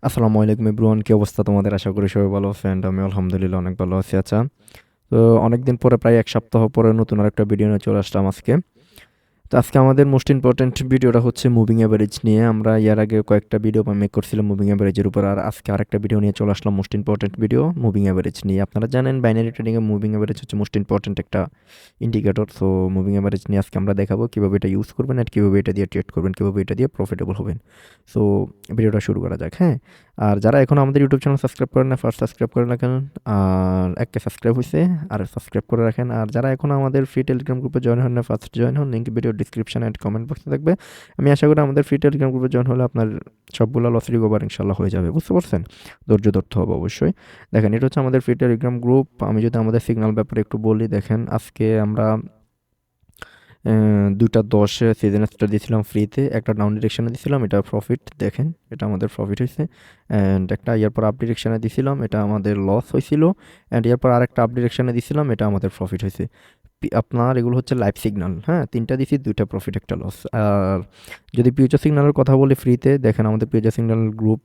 আসসালামু আলাইকুম এভরিওয়ান, কি অবস্থা তোমাদের? আশা করি সবাই ভালো আছেন। আমি আলহামদুলিল্লাহ অনেক ভালো আছি। আচ্ছা, তো অনেকদিন পরে, প্রায় এক সপ্তাহ পরে নতুন আরেকটা ভিডিও নিয়ে চলে আসলাম আজকে। তো আজকে আমাদের মোস্ট ইম্পর্ট্যান্ট ভিডিওটা হচ্ছে মুভিং অ্যাভারেজ নিয়ে। আমরা এর আগে কয়েকটা ভিডিও মেক করছিলাম মুভিং অ্যাভারেজের উপর, আর আজকে আরেকটা ভিডিও নিয়ে চলে আসলাম most important video moving average নিয়ে। আপনারা জানেন বাইনারি ট্রেডিংয়ে মুভিং অ্যাভারেজ হচ্ছে মোস্ট ইম্পর্ট্যান্ট একটা ইন্ডিকেটর। সো মুভিং অ্যাভারেজ নিয়ে আজকে আমরা দেখাবো কীভাবে এটা ইউজ করবেন আর কীভাবে এটা দিয়ে ট্রেড করবেন, কীভাবে এটা দিয়ে প্রফিটেবল হবেন। সো ভিডিওটা শুরু করা যাক। হ্যাঁ, আর যারা এখন আমাদের ইউটিউব চ্যানেল সাবস্ক্রাইব করেন না, ফার্স্ট সাবস্ক্রাইব করে রাখেন। আর একটা সাবস্ক্রাইব হয়েছে, আর সাবস্ক্রাইব করে রাখেন। আর যারা এখন আমাদের ফ্রি টেলিগ্রাম গ্রুপে জয়েন হন না, ফার্স্ট জয়েন হন। Link video description and comment বক্সে থাকবে। আমি আশা করি আমাদের ফ্রি টেলিগ্রাম গ্রুপে জয়েন হলে আপনার সবগুলো লস রিকভার ইনশাল্লাহ হয়ে যাবে। বুঝতে পারছেন? ধৈর্য ধরতে হবে অবশ্যই। দেখেন, এটা হচ্ছে আমাদের ফ্রি টেলিগ্রাম গ্রুপ। আমি যদি আমাদের সিগন্যাল ব্যাপারে একটু বলি, দেখেন আজকে আমরা 2টা 10 সিজন স্টার দিয়েছিলাম ফ্রিতে, একটা ডাউন ডিরেকশনে দিয়েছিলাম, এটা প্রফিট। দেখেন, এটা আমাদের প্রফিট হয়েছে। অ্যান্ড একটা ইয়ারপর আপ ডিরেকশনে দিয়েছিলাম, এটা আমাদের লস হয়েছিল। অ্যান্ড ইয়ারপর আরেকটা আপ ডিরেকশনে দিয়েছিলাম, এটা আমাদের প্রফিট হয়েছে। আপনার এগুলো হচ্ছে লাইভ সিগন্যাল। হ্যাঁ, 3টা দিছি, 2টা প্রফিট, একটা লস। আর যদি ফিউচার সিগন্যালের কথা বলি ফ্রিতে, দেখেন আমাদের future signal group,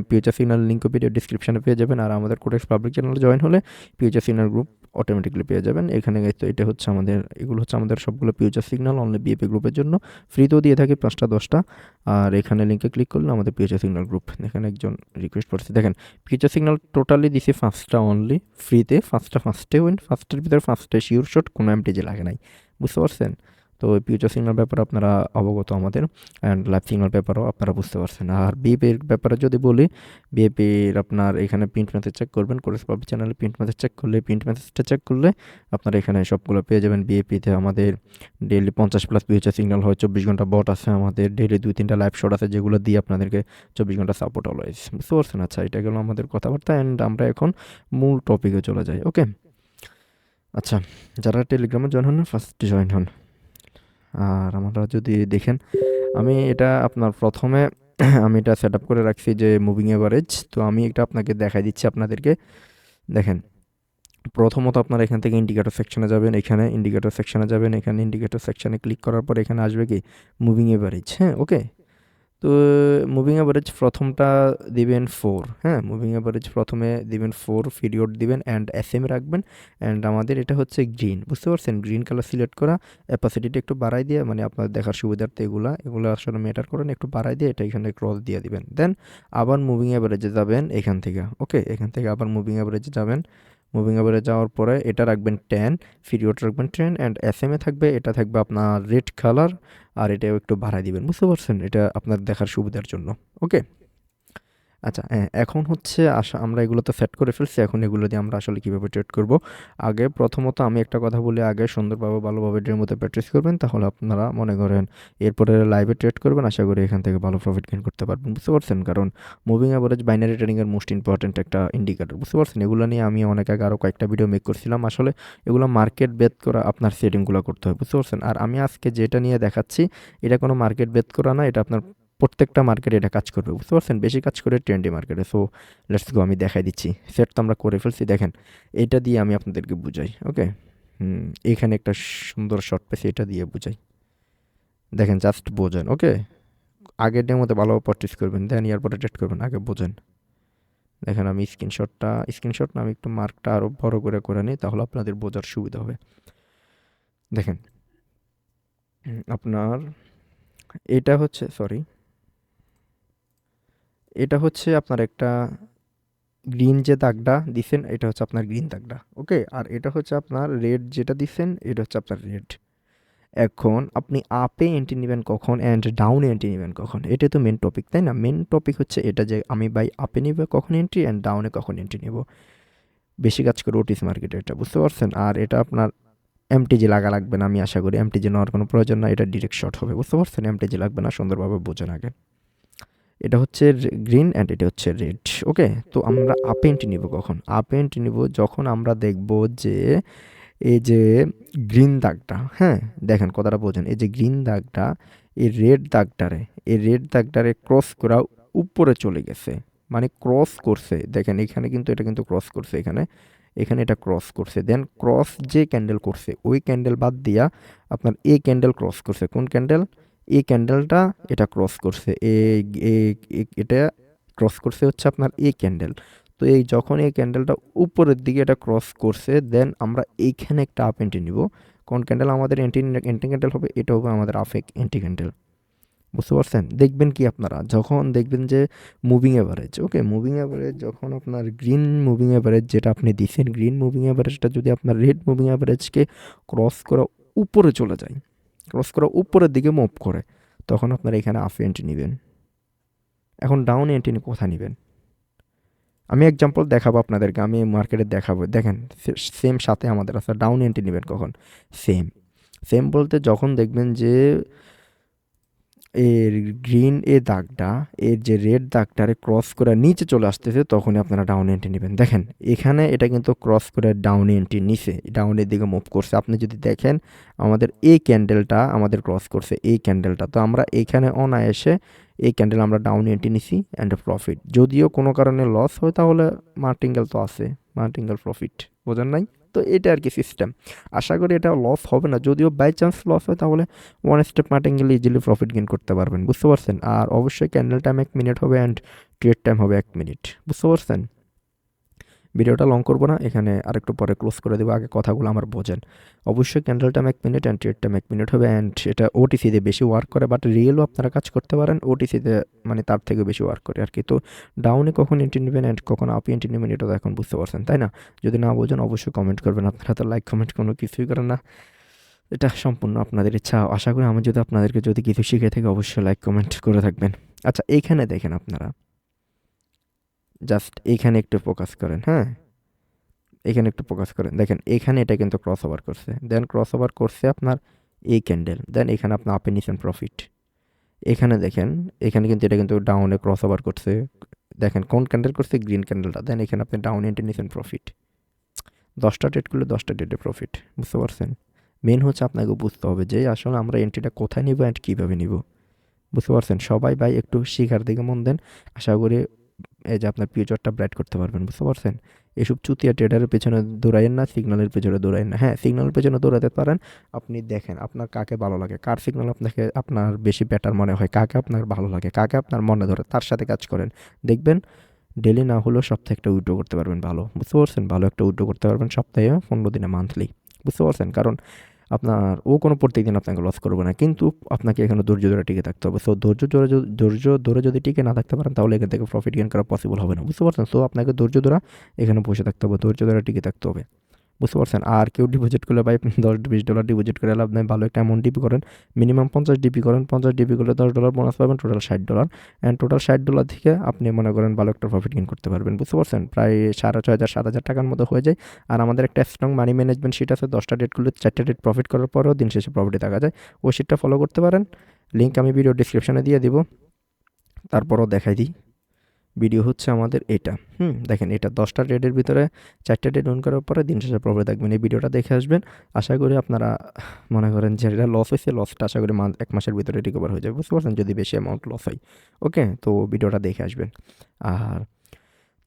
future signal লিঙ্কও ভিডিও ডিসক্রিপশনে পেয়ে যাবেন। আর আমাদের কোটেক্স পাবলিক চ্যানেলে জয়েন হলে ফিউচার সিগন্যাল গ্রুপ অটোমেটিকলি পেয়ে যাবেন। এখানে তো এটা হচ্ছে আমাদের, এগুলো হচ্ছে আমাদের সবগুলো ফিউচার সিগন্যাল অনলি বিএপি গ্রুপের জন্য। ফ্রিতেও দিয়ে থাকি 5টা 10টা। আর এখানে লিঙ্কে ক্লিক করলে আমাদের ফিউচার সিগন্যাল গ্রুপ, এখানে একজন রিকোয়েস্ট করছে। দেখেন, ফিউচার সিগন্যাল টোটালি দিছি 5টা অনলি ফ্রিতে। 5টা ফার্স্টে উইন, 5টার ভিতরে 5টায় শিওর শট, কোনো এমটিজি লাগে নাই। বুঝতে পারছেন? তো ফিউচার সিগন্যাল ব্যাপারে আপনারা অবগত আমাদের, অ্যান্ড লাইভ সিগন্যাল ব্যাপারেও আপনারা বুঝতে পারছেন। আর বিএপির ব্যাপারে যদি বলি, বিএপির আপনার এখানে প্রিন্ট মেসেজ চেক করবেন, কোরেস পাবলিক চ্যানেলে প্রিন্ট মেসেজ চেক করলে, প্রিন্ট মেসেজটা চেক করলে আপনারা এখানে সবগুলো পেয়ে যাবেন। বিএপিতে আমাদের ডেইলি 50+ ফিউচার সিগন্যাল হয়, 24 ঘন্টা বট আছে আমাদের, ডেইলি 2-3টা লাইভ শট আছে যেগুলো দিয়ে আপনাদেরকে 24 ঘন্টা সাপোর্ট অলওয়েজ। বুঝতে পারছেন? আচ্ছা, এটা গেল আমাদের কথাবার্তা, অ্যান্ড আমরা এখন মূল টপিকে চলে যাই। ওকে, আচ্ছা, যারা টেলিগ্রামে জয়েন হন না, ফার্স্ট জয়েন হন। আর আমরা যদি দেখেন, আমি এটা আপনার প্রথমে আমি এটা সেট আপ করে রাখছি যে মুভিং এভারেজ। তো আমি এটা আপনাকে দেখাই দিচ্ছি আপনাদেরকে। দেখেন, প্রথমত আপনারা এখান থেকে ইন্ডিকেটর সেকশনে যাবেন, এখানে ইন্ডিকেটর সেকশনে যাবেন, এখানে ইন্ডিকেটর সেকশনে ক্লিক করার পর এখানে আসবে কি মুভিং এভারেজ। হ্যাঁ, ওকে। তো মুভিং অ্যাভারেজ প্রথমটা দিবেন 4। হ্যাঁ, মুভিং অ্যাভারেজ প্রথমে দিবেন 4, পিরিয়ড দিবেন অ্যান্ড এসএম রাখবেন। অ্যান্ড আমাদের এটা হচ্ছে গ্রিন। বুঝতে পারছেন? গ্রিন কালার সিলেক্ট করা, অ্যাপাসিটিটা একটু বাড়াই দিয়ে, মানে আপনার দেখার সুবিধার্থে এগুলো আসলে ম্যাটার করেন, একটু বাড়াই দিয়ে এটা এখানে ক্রস দিয়ে দিবেন। দেন আবার মুভিং অ্যাভারেজে যাবেন এখান থেকে। ওকে, এখান থেকে আবার মুভিং অ্যাভারেজে যাবেন। মুভিং অ্যাভারেজ যাওয়ার পরে এটা রাখবেন 10, পিরিয়ড রাখবেন 10, অ্যান্ড এসএমএ থাকবে, এটা থাকবে আপনার রেড কালার। আর এটাও একটু বাড়ায় দিবেন। বুঝতে পারছেন? এটা আপনার দেখার সুবিধার জন্য। ওকে, আচ্ছা, হ্যাঁ, এখন হচ্ছে আমরা এগুলো তো সেট করে ফেলছি। এখন এগুলো দিয়ে আমরা আসলে কীভাবে ট্রেড করব? আগে প্রথমত আমি একটা কথা বলি, আগে সুন্দরভাবে ভালোভাবে এটার মধ্যে প্র্যাকটিস করবেন, তাহলে আপনারা মনে করেন এরপরে লাইভে ট্রেড করবেন, আশা করি এখান থেকে ভালো প্রফিট গেইন করতে পারবেন। বুঝতে পারছেন? কারণ মুভিং অ্যাভারেজ বাইনারি ট্রেডিংয়ের মোস্ট ইম্পর্ট্যান্ট একটা ইন্ডিকেটর। বুঝতে পারছেন? এগুলো নিয়ে আমি অনেক আগে আরও কয়েকটা ভিডিও মেক করছিলাম। আসলে এগুলো মার্কেট বেদ করা আপনার সেটিংগুলো করতে হয়। বুঝতে পারছেন? আর আমি আজকে যেটা নিয়ে দেখাচ্ছি, এটা কোনো মার্কেট বেদ করা না, এটা আপনার প্রত্যেকটা মার্কেটে এটা কাজ করবে। বুঝতে পারছেন? বেশি কাজ করে ট্রেন্ডি মার্কেটে। সো লেটস গো, আমি দেখাই দিচ্ছি। সেট তো আমরা করে ফেলছি। দেখেন, এটা দিয়ে আমি আপনাদেরকে বুঝাই। ওকে, এইখানে একটা সুন্দর শর্ট পেয়েছি, এটা দিয়ে বুঝাই। দেখেন, জাস্ট বোঝেন। ওকে, আগের ডের মধ্যে ভালোভাবে প্র্যাকটিস করবেন, দেন ইয়ার পরে ট্রেড করবেন, আগে বোঝেন। দেখেন, আমি স্ক্রিনশট না, আমি একটু মার্কটা আরও বড় করে করে নিই, তাহলে আপনাদের বোঝার সুবিধা হবে। দেখেন, আপনার এটা হচ্ছে, সরি, এটা হচ্ছে আপনার একটা গ্রিন যে দাগটা দিছেন, এটা হচ্ছে আপনার গ্রিন দাগটা। ওকে, আর এটা হচ্ছে আপনার রেড যেটা দিছেন, এটা হচ্ছে আপনার রেড। এখন আপনি আপে এন্ট্রি নেবেন কখন অ্যান্ড ডাউনে এন্ট্রি নেবেন কখন, এটাই তো মেন টপিক, তাই না? মেন টপিক হচ্ছে এটা যে আমি বাই আপে নিব কখন এন্ট্রি, অ্যান্ড ডাউনে কখন এন্ট্রি নেব। বেশি কাজ করে ওটিস মার্কেটে এটা। বুঝতে পারছেন? আর এটা আপনার এমটিজি লাগবে না, আমি আশা করি এমটিজি নেওয়ার কোনো প্রয়োজন না, এটা ডিরেক্ট শর্ট হবে। বুঝতে পারছেন? এমটিজি লাগবে না, সুন্দরভাবে বোঝেন আগে। এটা হচ্ছে গ্রিন অ্যান্ড এটা হচ্ছে রেড। ওকে, তো আমরা আপ এন্ট্রি নিব কখন? আপ এন্ট্রি নিব যখন আমরা দেখব যে এই যে গ্রিন দাগটা, হ্যাঁ, দেখেন কথাটা বোঝেন, এই যে গ্রিন দাগটা এই রেড দাগটারে ক্রস করা উপরে চলে গেছে, মানে ক্রস করছে। দেখেন এখানে কিন্তু এটা কিন্তু ক্রস করছে, এখানে এখানে এটা ক্রস করছে। দেন ক্রস যে ক্যান্ডেল করছে, ওই ক্যান্ডেল বাদ দিয়া আপনার এই ক্যান্ডেল ক্রস করছে। কোন ক্যান্ডেল? এই ক্যান্ডেলটা এটা ক্রস করছে। এটা ক্রস করছে হচ্ছে আপনার এই ক্যান্ডেল। তো এই যখন এই ক্যান্ডেলটা উপরের দিকে এটা ক্রস করছে, দেন আমরা এইখানে একটা আপ এন্ট্রি নিব। কোন ক্যান্ডেল আমাদের এন্ট্রি ক্যান্ডেল হবে? এটা হবে আমাদের আফেক এন্ট্রি ক্যান্ডেল। বুঝতে পারছেন? দেখবেন কি আপনারা যখন দেখবেন যে মুভিং এভারেজ, ওকে, মুভিং এভারেজ যখন আপনার গ্রিন মুভিং এভারেজ যেটা আপনি দিছেন, গ্রিন মুভিং এভারেজটা যদি আপনার রেড মুভিং এভারেজকে ক্রস করা উপরে চলে যায়, ক্রস করা উপরের দিকে মুভ করে, তখন আপনারা এখানে আফে এন্ট্রি নেবেন। এখন ডাউন এন্ট্রি কোথায় নেবেন? আমি এক্সাম্পল দেখাবো আপনাদেরকে, আমি মার্কেটে দেখাবো। দেখেন সেম সাথে আমাদের আছে ডাউন এন্ট্রি নেবেন কখন? সেম সেম বলতে যখন দেখবেন যে এর গ্রিন এ দাগটা এর যে রেড দাগটারে ক্রস করে নিচে চলে আসতেছে, তখনই আপনারা ডাউন এন্ট্রি নেবেন। দেখেন এখানে এটা কিন্তু ক্রস করে ডাউন এন্ট্রি নিচে ডাউনের দিকে মুভ করছে। আপনি যদি দেখেন আমাদের এই ক্যান্ডেলটা আমাদের ক্রস করছে এই ক্যান্ডেলটা, তো আমরা এইখানে অনায়াসে এই ক্যান্ডেল আমরা ডাউন এন্ট্রি নিছি অ্যান্ড প্রফিট। যদিও কোনো কারণে লস হয় তাহলে মার্টিঙ্গেল তো আছে, মার্টিঙ্গেল প্রফিট, বোঝেন নাই? তো এটা আর কি সিস্টেম। আশা করি এটা লস হবে না, যদিও বাই চান্স লস হয় তাহলে one step martingale easily profit gain করতে পারবেন। বুঝতে পারছেন? আর অবশ্যই ক্যান্ডেল টাইম 1 মিনিট হবে অ্যান্ড ট্রেড টাইম হবে 1 মিনিট। বুঝতে পারছেন? ভিডিওটা লং করবো না, এখানে আরেকটু পরে ক্লোজ করে দেবো, আগে কথাগুলো আমার বোঝেন। অবশ্যই candle time 1 minute and trade time 1 minute হবে, অ্যান্ড এটা ওটিসিতে বেশি ওয়ার্ক করে, বাট রিয়েলও আপনারা কাজ করতে পারেন, ওটিসিতে মানে তার থেকে বেশি ওয়ার্ক করে আর কি। তো ডাউনে কখন এন্ট্রি নেবেন অ্যান্ড কখন আপে এন্ট্রি নেবেন এটা তো এখন বুঝতে পারছেন, তাই না? যদি না বোঝেন অবশ্যই কমেন্ট করবেন। আপনারা তো লাইক কমেন্ট কোনো কিছুই করেন না, এটা সম্পূর্ণ আপনাদের ইচ্ছা। আশা করি আমি যদি আপনাদেরকে যদি কিছু শিখে থাকি অবশ্যই লাইক কমেন্ট করে থাকবেন। আচ্ছা, এইখানে দেখেন আপনারা জাস্ট এইখানে একটু ফোকাস করেন, হ্যাঁ, এখানে একটু ফোকাস করেন। দেখেন এখানে এটা কিন্তু ক্রস ওভার করছে, দেন ক্রস ওভার করছে আপনার এই ক্যান্ডেল, দেন এখানে আপনি আপে নিছেন প্রফিট। এখানে দেখেন এখানে কিন্তু এটা কিন্তু ডাউনে ক্রস ওভার করছে। দেখেন কোন ক্যান্ডেল করছে? গ্রিন ক্যান্ডেলটা। দেন এখানে আপনি ডাউন এন্ট্রি নিছেন প্রফিট। 10টা ট্রেড করলে 10টা ট্রেডে প্রফিট। বুঝতে পারছেন? মেন হচ্ছে আপনাকে বুঝতে হবে যে আসলে আমরা এন্ট্রিটা কোথায় নিব অ্যান্ড কীভাবে নিব। বুঝতে পারছেন? সবাই ভাই একটু শিখার দিকে মন দেন। আশা করি এই যে আপনার ফিউচারটা ব্রাইট করতে পারবেন। বুঝতে পারছেন? এসব চুতিয়া ট্রেডারের পেছনে দৌড়াইয়েন না, সিগন্যালের পেছনে দৌড়াইয়েন না। হ্যাঁ, সিগন্যালের পেছনে দৌড়াতে পারেন। আপনি দেখেন আপনার কাকে ভালো লাগে, কার সিগন্যাল আপনাকে আপনার বেশি বেটার মনে হয়, কাকে আপনার ভালো লাগে, কাকে আপনার মনে ধরে, তার সাথে কাজ করেন। দেখবেন ডেলি না হলেও সপ্তাহে একটা উইথড্র করতে পারবেন ভালো। বুঝতে পারছেন? ভালো একটা উইথড্র করতে পারবেন সপ্তাহে, 15 দিনে, মান্থলি। বুঝতে পারছেন? কারণ আপনার ও কোনো প্রত্যেকদিন আপনাকে লস করবে না, কিন্তু আপনাকে এখানে ধৈর্য ধরে টিকে থাকতে হবে। সো ধৈর্য ধরে যদি টিকে না থাকতে পারেন তাহলে এখান থেকে প্রফিট গেইন করা পসিবল হবে না। বুঝতে পারছেন? সো আপনাকে ধৈর্য ধরে এখানে বসে থাকতে হবে, ধৈর্য ধরে টিকে থাকতে হবে। বুঝতে পারছেন? আর কেউ ডিপোজিট করলে ভাই $10-20 ডিপোজিট করে লাভ নাই। ভালো একটা অ্যামাউন্ট ডিপি করেন, মিনিমাম 50 ডিপি করেন। 50 ডিপি করলে $10 বোনাস পাবেন, টোটাল $60। অ্যান্ড টোটাল $60 থেকে আপনি মনে করেন ভালো একটা প্রফিট গেইন করতে পারবেন। বুঝতে পারছেন? প্রায় 6,500-7,000 টাকার মতো হয়ে যায়। আর আমাদের একটা স্ট্রং মানি ম্যানেজমেন্ট শিট আছে, 10টা ডেট করলে 4টা ডেট প্রফিট করার পরেও দিন শেষে প্রফিটে থাকা যায়। ওই শিটটা ফলো করতে পারেন, লিঙ্ক আমি ভিডিও ডিসক্রিপশনে দিয়ে দিব। তারপরও দেখাই দিই, ভিডিও হচ্ছে আমাদের এটা। দেখেন এটা 10টা ট্রেডের ভিতরে 4টা ট্রেড অন করার পরে দিন শেষে প্রফিট থাকবেন। এই ভিডিওটা দেখে আসবেন। আশা করি আপনারা মনে করেন যে এটা লস হয়েছে, লসটা আশা করি 1 মাসের ভিতরে রিকভার হয়ে যাবে। বুঝতে পারছেন? যদি বেশি অ্যামাউন্ট লস হয়। ওকে, তো ভিডিওটা দেখে আসবেন। আর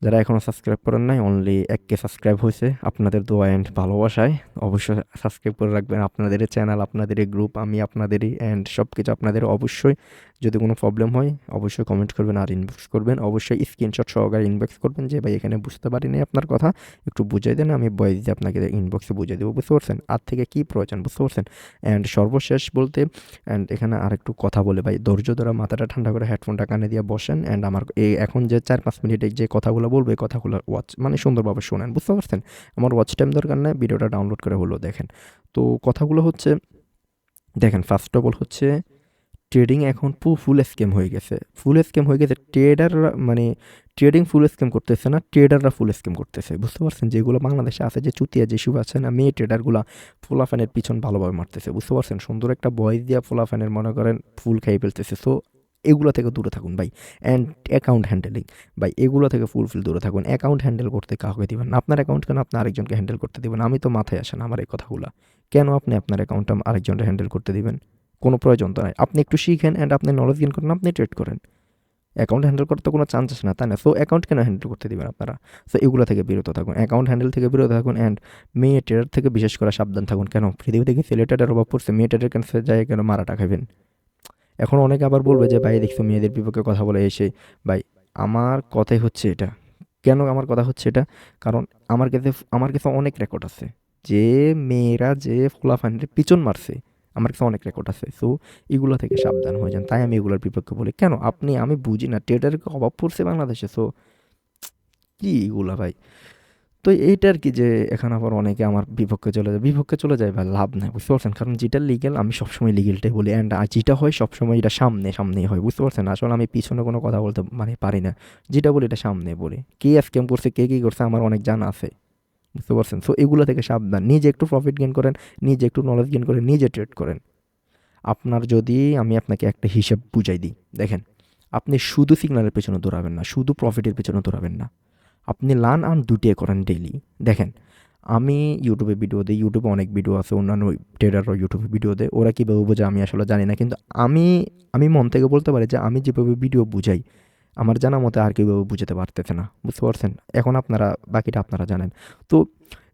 যারা এখনও সাবস্ক্রাইব করেন নাই, অনলি 1K সাবস্ক্রাইব হয়েছে আপনাদের দোয়া অ্যান্ড ভালোবাসায়। অবশ্যই সাবস্ক্রাইব করে রাখবেন। আপনাদের চ্যানেল, আপনাদের গ্রুপ, আমি আপনাদেরই, অ্যান্ড সব কিছু আপনাদের। অবশ্যই যদি কোনো প্রবলেম হয় অবশ্যই কমেন্ট করবেন আর ইনবক্স করবেন। অবশ্যই স্ক্রিনশট সহকারে ইনবক্স করবেন যে ভাই এখানে বুঝতে পারিনি আপনার কথা, একটু বুঝাই দেন, আমি ভয়েস দিয়ে আপনাকে ইনবক্সে বুঝিয়ে দেবো। বুঝতে পারছেন? আর থেকে কী প্রয়োজন। বুঝতে পারছেন? অ্যান্ড সর্বশেষ বলতে অ্যান্ড এখানে আরেকটু কথা বলে ভাই, ধৈর্য ধরে মাথাটা ঠান্ডা করে হেডফোনটা কানে দিয়ে বসেন, অ্যান্ড আমার এই এখন যে 4-5 মিনিটে যে কথাগুলো বলবো এই কথাগুলো মানে সুন্দরভাবে শোনেন। বুঝতে পারছেন? আমার ওয়াচ টাইম দরকার নেই, ভিডিওটা ডাউনলোড করে হলো দেখেন। তো কথাগুলো হচ্ছে, দেখেন ফার্স্ট অফ অল হচ্ছে ট্রেডিং এখন ফুল স্ক্যাম হয়ে গেছে। ফুল স্ক্যাম হয়ে গেছে ট্রেডাররা, মানে ট্রেডিং ফুল স্ক্যাম করতেছে না, ট্রেডাররা ফুল স্ক্যাম করতেছে। বুঝতে পারছেন? যেগুলো বাংলাদেশে আছে, যে চুতিয়া যেসব আছে না মেয়ে ট্রেডারগুলো, ফুলাফানের পিছন ভালোভাবে মারতেছে। বুঝতে পারছেন? সুন্দর একটা বয়স দিয়া ফুলাফানের মনে করেন ফুল খাই ফেলতেছে। সো এগুলো থেকে দূরে থাকুন ভাই। অ্যান্ড অ্যাকাউন্ট হ্যান্ডেলিং ভাই, এগুলো থেকে ফুল দূরে থাকুন। অ্যাকাউন্ট হ্যান্ডেল করতে কাউকে দিবেন না। আপনার অ্যাকাউন্ট কেন আপনি আরেকজনকে হ্যান্ডেল করতে দিবেন? আমি তো মাথায় আসে না আমার এই কথাগুলো। কেন আপনি আপনার অ্যাকাউন্টটা আরেকজনকে হ্যান্ডেল করতে দিবেন? কোনো প্রয়োজন তো নাই। আপনি একটু শিখেন অ্যান্ড আপনি নলেজ গেইন করেন, আপনি ট্রেড করেন। অ্যাকাউন্ট হ্যান্ডেল করতে কোনো চান্সেস না, তাই না? সো অ্যাকাউন্ট কেন হ্যান্ডেল করতে দিবেন আপনারা? সো এগুলো থেকে বিরত থাকুন, অ্যাকাউন্ট হ্যান্ডেল থেকে বিরত থাকুন। অ্যান্ড মেয়ে ট্রেডার থেকে বিশেষ করে সাবধান থাকুন। কেন পৃথিবী থেকে ছেলে ট্রেডার অভাব পড়ছে, মেয়ে ট্রেডার কাছে যায় কেন মারাটা খাবেন? এখন অনেকে আবার বলবে যে ভাই দেখছো মেয়েদের বিপক্ষে কথা বলে এসে। ভাই আমার কথাই হচ্ছে এটা। কেন আমার কথা হচ্ছে এটা? কারণ আমার কাছে অনেক রেকর্ড আছে। যে মেয়েরা যে পোলাপানের পিছন মারছে, আমার কাছে অনেক রেকর্ড আছে। সো এগুলা থেকে সাবধান হয়ে যান। তাই আমি এগুলোর বিপক্ষে বলি। কেন? আমি বুঝি না ট্রেডারের অভাব পড়ছে বাংলাদেশে। সো কি এগুলা ভাই? তো এইটা আরকি যে এখন আবার অনেকে আমার বিপক্ষে চলে যায়। বিপক্ষে চলে যায় ভাই লাভ নাই। বুঝতে পারছেন? কারণ যেটা লিগ্যাল আমি সবসময় লিগ্যালটাই বলি অ্যান্ড যেটা হয় সবসময় এটা সামনেই হয়। বুঝতে পারছেন? আসলে আমি পিছনে কোনো কথা বলতে মানে পারি না। যেটা বলি এটা সামনে বলি। কে স্ক্যাম করছে, কে কি করছে আমার অনেক জানা আছে। বুঝতে পারছেন? সো এগুলা থেকে সাবধান। নিজে একটু প্রফিট গেইন করেন, নিজে একটু নলেজ গেইন করেন, নিজে ট্রেড করেন। আপনার যদি আমি আপনাকে একটা হিসাব বুঝাই দিই। দেখেন, আপনি শুধু সিগন্যালের পেছনে দৌড়াবেন না, শুধু প্রফিটের পেছনে দৌড়াবেন না। আপনি লার্ন আর্ন দুইটাই করেন ডেইলি। দেখেন, আমি ইউটিউবে ভিডিও দিই। ইউটিউবে অনেক ভিডিও আছে, অন্যান্য ট্রেডাররাও ইউটিউবে ভিডিও দেয়। ওরা কীভাবে বোঝে আমি আসলে জানি না। কিন্তু আমি আমি মন থেকে বলতে পারি যে আমি যেভাবে ভিডিও বুঝাই, আমার জানা মতে আর কেউ বুঝাতে পারতেছে না। বুঝতে পারছেন? এখন বাকিটা আপনারা জানেন। তো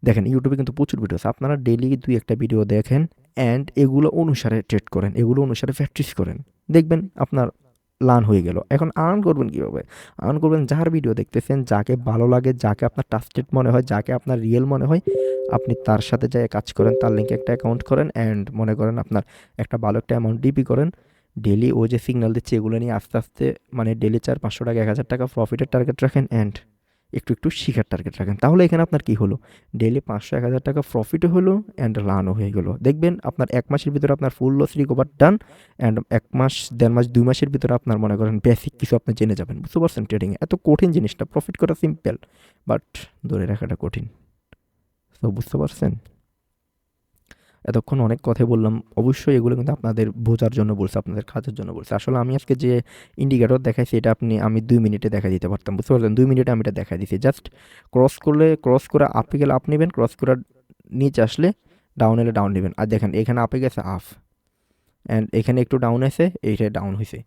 দেখেন, ইউটিউবে কিন্তু প্রচুর ভিডিও আছে। আপনারা ডেইলি ২-১ টা ভিডিও দেখেন অ্যান্ড এগুলো অনুসারে ট্রেড করেন। এগুলো অনুসারে প্র্যাকটিস করেন। দেখবেন আপনার লার্ন হয়ে গেল। এখন আর্ন করবেন কীভাবে? আর্ন করবেন যার ভিডিও দেখতেছেন, যাকে ভালো লাগে, যাকে আপনার ট্রাস্টেড মনে হয়, যাকে আপনার রিয়েল মনে হয়, আপনি তার সাথে যেয়ে কাজ করেন। তার লিঙ্কে একটা অ্যাকাউন্ট করেন অ্যান্ড মনে করেন আপনার একটা ভালো একটা অ্যামাউন্ট ডিপি করেন। ডেইলি ও যে সিগন্যাল দিচ্ছে এগুলো নিয়ে আস্তে, আস্তে মানে ডেইলি ৪০০-৫০০ টাকা, ১,০০০ টাকা প্রফিটের টার্গেট রাখেন অ্যান্ড একটু শিখার টার্গেট রাখেন। তাহলে এখানে আপনার কি হলো? ডেইলি ৫০০-১,০০০ টাকা প্রফিটও হলো অ্যান্ড লার্নও হয়ে গেল। দেখবেন আপনার ১ মাসের ভিতরে আপনার ফুল লস রিকভার ডান অ্যান্ড ১ মাস, ১.৫ মাস, ২ মাসের ভিতরে আপনার মনে করেন বেসিক কিছু আপনি জেনে যাবেন। বুঝতে পারছেন? ট্রেডিংয়ে এত কঠিন জিনিসটা, প্রফিট করা সিম্পল বাট ধরে রাখাটা কঠিন। তো বুঝতে পারছেন? এতক্ষণ অনেক কথাই বললাম। অবশ্যই এগুলো কিন্তু আপনাদের বোঝার জন্য বলছি, আপনাদের কাজের জন্য বলছি। আসলে আমি আজকে যে ইন্ডিকেটর দেখাইছি এটা আমি ২ মিনিটে দেখাই দিতে পারতাম। বুঝতে পারছেন? ২ মিনিটে আমি এটা দেখাই দিছি। জাস্ট ক্রস করে আপে গেলে আপ নিবেন, ক্রস করে নিচে আসলে ডাউন এলে ডাউন নিবেন। আর দেখেন এখানে আপে গেছে আপ অ্যান্ড এখানে একটু ডাউন আছে, এইটা ডাউন হইছে।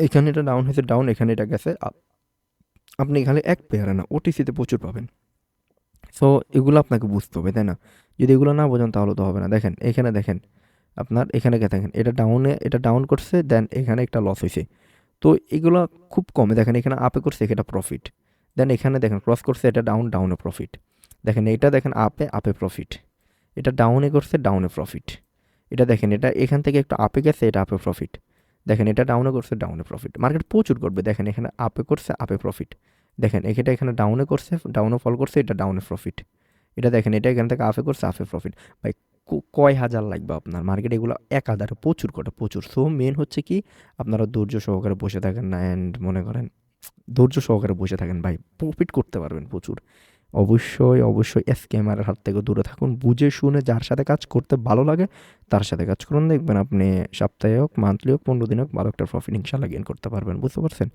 এখানে এটা ডাউন হয়েছে ডাউন, এখানে এটা গেছে আপ। আপনি এখানে এক পেয়ারে না, ওটিসিতে প্রচুর পাবেন। সো এগুলো আপনাকে বুঝতে হবে, তাই না? যদি এগুলো না বোঝেন তাহলে তো হবে না। দেখেন এখানে দেখেন, আপনার এখানে দেখেন এটা ডাউন করছে, দেন এখানে একটা লস হয়েছে। তো এগুলো খুব কমে। দেখেন এখানে আপে করছে, এটা প্রফিট। দেন এখানে দেখেন ক্রস করছে, এটা ডাউনে প্রফিট। দেখেন এটা দেখেন আপে প্রফিট। এটা ডাউনে করছে, ডাউনে প্রফিট। এটা দেখেন এটা এখান থেকে একটু আপে গেছে, এটা আপে প্রফিট। দেখেন এটা ডাউনে করছে, ডাউনে প্রফিট। মার্কেট প্রচুর করবে। দেখেন এখানে আপে করছে, আপে প্রফিট। দেখেন এখানে ডাউনে করছে, ডাউনে ফল করছে, এটা ডাউনে প্রফিট। এটা দেখেন এটা এখান থেকে আপে করছে, আপে প্রফিট। ভাই কয় হাজার লাগবে আপনার? মার্কেট এগুলো ১,০০০ প্রচুর করে, প্রচুর। সো মেন হচ্ছে কি, আপনারা ধৈর্য সহকারে বসে থাকেন না অ্যান্ড মনে করেন ধৈর্য সহকারে বসে থাকেন ভাই, প্রফিট করতে পারবেন প্রচুর। অবশ্যই স্ক্যামারের হাত থেকে দূরে থাকুন। বুঝে শুনে যার সাথে কাজ করতে ভালো লাগে তার সাথে কাজ করুন। দেখবেন আপনি সপ্তাহে হোক, মান্থলি হোক, ১৫ দিন হোক, ভালো একটা প্রফিট ইনশাল্লাহ গেইন করতে পারবেন। বুঝতে পারছেন?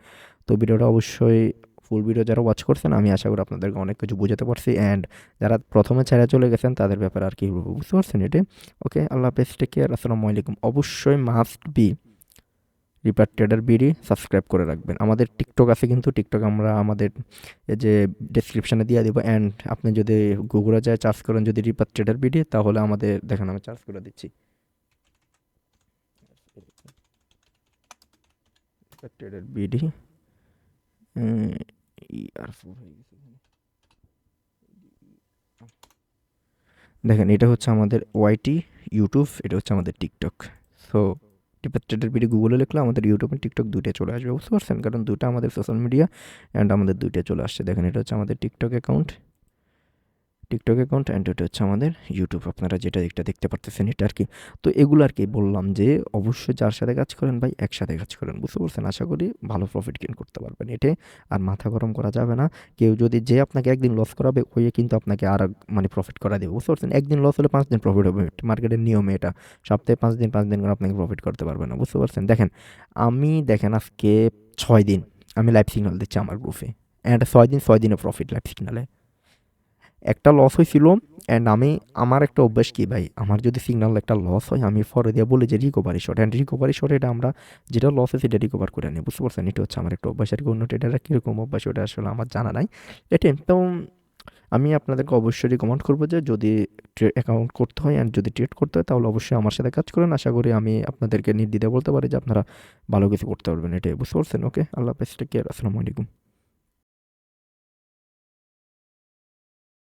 তো ভিডিওটা অবশ্যই ফুল ভিডিও যারা ওয়াচ করছেন, আমি আশা করি আপনাদেরকে অনেক কিছু বুঝাতে পারছি অ্যান্ড যারা প্রথমে ছেড়ে চলে গেছেন তাদের ব্যাপারে আর কি বলবো। বুঝতে পারছেন এটা? ওকে, আল্লাহ হাফেজ, টেক কেয়ার, আসসালামু আলাইকুম। অবশ্যই must be Reaper Trader BD subscribe করে রাখবেন। আমাদের টিকটক আছে, কিন্তু টিকটক আমরা আমাদের এই যে ডেসক্রিপশানে দিয়ে দেবো অ্যান্ড আপনি যদি গুগলে যায় চার্জ করেন যদি রিপার ট্রেডার বিডি, তাহলে আমাদের দেখেন আমি চার্জ করে দিচ্ছি রিপার ট্রেডার বিডি। দেখেন এটা হচ্ছে আমাদের ওয়াইটি ইউটিউব, এটা হচ্ছে আমাদের TikTok. So Reaper Trader BD গুগলে লিখলে আমাদের ইউটিউব আর টিকটক দুইটাই চলে আসবে। বুঝতে পারছেন? কারণ দুটো আমাদের সোশ্যাল মিডিয়া অ্যান্ড আমাদের দুইটাই চলে আসছে। দেখেন এটা হচ্ছে আমাদের টিকটক অ্যাকাউন্ট অ্যান্ড এটা হচ্ছে আমাদের ইউটিউব। আপনারা যেটা দেখতে পারতেছেন এটা আর কি। তো এগুলো আর কি বললাম যে অবশ্যই যার সাথে কাজ করেন ভাই একসাথে কাজ করেন। বুঝতে পারছেন? আশা করি ভালো প্রফিট গেইন করতে পারবেন এটাই। আর মাথা গরম করা যাবে না। কেউ যদি যে আপনাকে একদিন লস করাবে ওই কিন্তু আপনাকে আর মানে প্রফিট করা দেবে। বুঝতে পারছেন? একদিন লস হলে ৫ দিন প্রফিট হবে, মার্কেটের নিয়মে এটা। সপ্তাহে ৫ দিন করে আপনাকে প্রফিট করতে পারবে না। বুঝতে পারছেন? দেখেন আজকে ৬ দিন আমি লাইভ সিগন্যাল দিচ্ছি আমার গ্রুপে অ্যান্ড ৬ দিনে প্রফিট লাইভ সিগন্যালে। একটা লস হয়েছিল অ্যান্ড আমার একটা অভ্যাস কি ভাই, আমার যদি সিগন্যাল একটা লস হয় আমি পরে দিয়ে বলি যে recovery shot, and recovery shot এটা আমরা যেটা লস হয় সেটা রিকভার করে নিই। বুঝতে পারছেন? এটা হচ্ছে আমার একটা অভ্যাস আর কি। অন্য ট্রেডাররা কীরকম অভ্যাস ওটা আসলে আমার জানা নাই। এটা তো আমি আপনাদেরকে অবশ্যই রিকমেন্ড করব যে যদি অ্যাকাউন্ট করতে হয় অ্যান্ড যদি ট্রেড করতে হয় তাহলে অবশ্যই আমার সাথে কাজ করেন। আশা করি আমি আপনাদেরকে নির্দ্বিধায় বলতে পারি যে আপনারা ভালো কিছু করতে পারবেন। এটাই, বুঝতে পারছেন? ওকে, আল্লাহ হাফেজ, টেক কেয়ার, আসসালামু আলাইকুম।